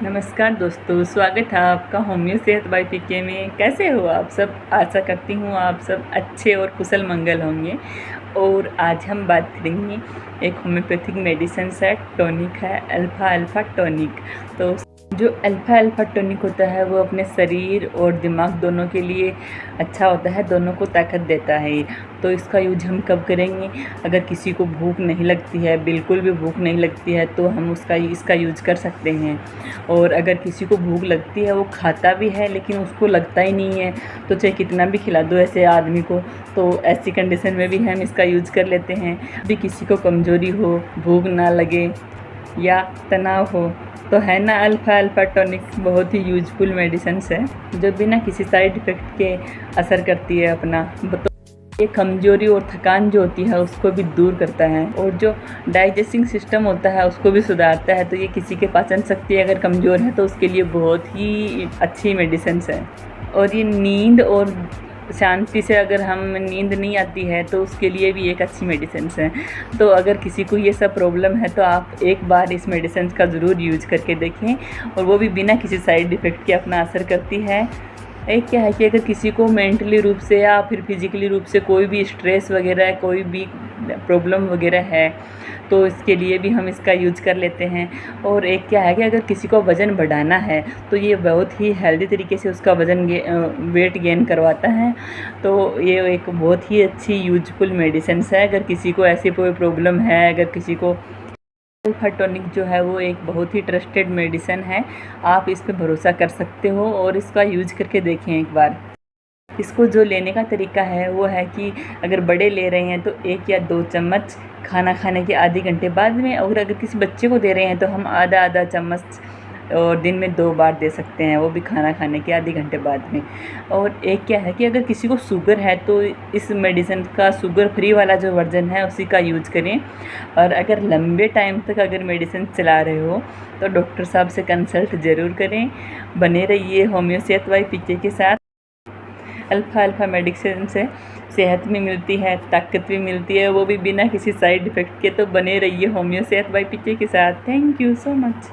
नमस्कार दोस्तों, स्वागत है आपका होम्यो सेहत बाय पीके में। कैसे हो आप सब? आशा करती हूँ आप सब अच्छे और कुशल मंगल होंगे। और आज हम बात करेंगे एक होम्योपैथिक मेडिसिन है, टॉनिक है, अल्फ़ा अल्फ़ा टॉनिक। तो जो अल्फ़ा अल्फ़ा टॉनिक होता है वो अपने शरीर और दिमाग दोनों के लिए अच्छा होता है, दोनों को ताकत देता है। तो इसका यूज हम कब करेंगे? अगर किसी को भूख नहीं लगती है, बिल्कुल भी भूख नहीं लगती है, तो हम इसका यूज कर सकते हैं। और अगर किसी को भूख लगती है, वो खाता भी है लेकिन उसको लगता ही नहीं है, तो चाहे कितना भी खिला दो ऐसे आदमी को, तो ऐसी कंडीशन में भी हम इसका यूज कर लेते हैं। भी किसी को कमज़ोरी हो, भूख ना लगे या तनाव हो, तो है ना अल्फ़ा अल्फ़ा टॉनिक बहुत ही यूजफुल मेडिसिन है, जो बिना किसी साइड इफ़ेक्ट के असर करती है अपना। तो ये कमज़ोरी और थकान जो होती है उसको भी दूर करता है, और जो डाइजेस्टिंग सिस्टम होता है उसको भी सुधारता है। तो ये किसी के पाचन शक्ति अगर कमज़ोर है तो उसके लिए बहुत ही अच्छी मेडिसिन है। और ये नींद और शांति से, अगर हम नींद नहीं आती है तो उसके लिए भी एक अच्छी मेडिसिन है। तो अगर किसी को ये सब प्रॉब्लम है तो आप एक बार इस मेडिसिन का ज़रूर यूज करके देखें, और वो भी बिना किसी साइड इफ़ेक्ट के अपना असर करती है। एक क्या है कि अगर किसी को मेंटली रूप से या फिर फिजिकली रूप से कोई भी स्ट्रेस वगैरह, कोई भी प्रॉब्लम वगैरह है, तो इसके लिए भी हम इसका यूज कर लेते हैं। और एक क्या है कि अगर किसी को वज़न बढ़ाना है तो ये बहुत ही हेल्दी तरीके से उसका वेट गेन करवाता है। तो ये एक बहुत ही अच्छी यूजफुल मेडिसिन है। अगर किसी को ऐसी कोई प्रॉब्लम है, अगर किसी को अल्फ़ा टॉनिक जो है वो एक बहुत ही ट्रस्टेड मेडिसिन है, आप इस पे भरोसा कर सकते हो और इसका यूज करके देखें एक बार। इसको जो लेने का तरीका है वो है कि अगर बड़े ले रहे हैं तो 1 या 2 चम्मच खाना खाने के आधे घंटे बाद में, और अगर किसी बच्चे को दे रहे हैं तो हम आधा आधा चम्मच और दिन में 2 बार दे सकते हैं, वो भी खाना खाने के आधे घंटे बाद में। और एक क्या है कि अगर किसी को शुगर है तो इस मेडिसिन का शुगर फ्री वाला जो वर्जन है उसी का यूज करें। और अगर लंबे टाइम तक अगर मेडिसिन चला रहे हो तो डॉक्टर साहब से कंसल्ट ज़रूर करें। बने रहिए होम्यो सेहत बाय पीके के साथ। अल्फ़ा अल्फ़ा मेडिसिन से सेहत भी मिलती है, ताकत भी मिलती है, वो भी बिना किसी साइड इफ़ेक्ट के। तो बने रहिए होम्यो सेहत बाय पीके के साथ। Thank you so much.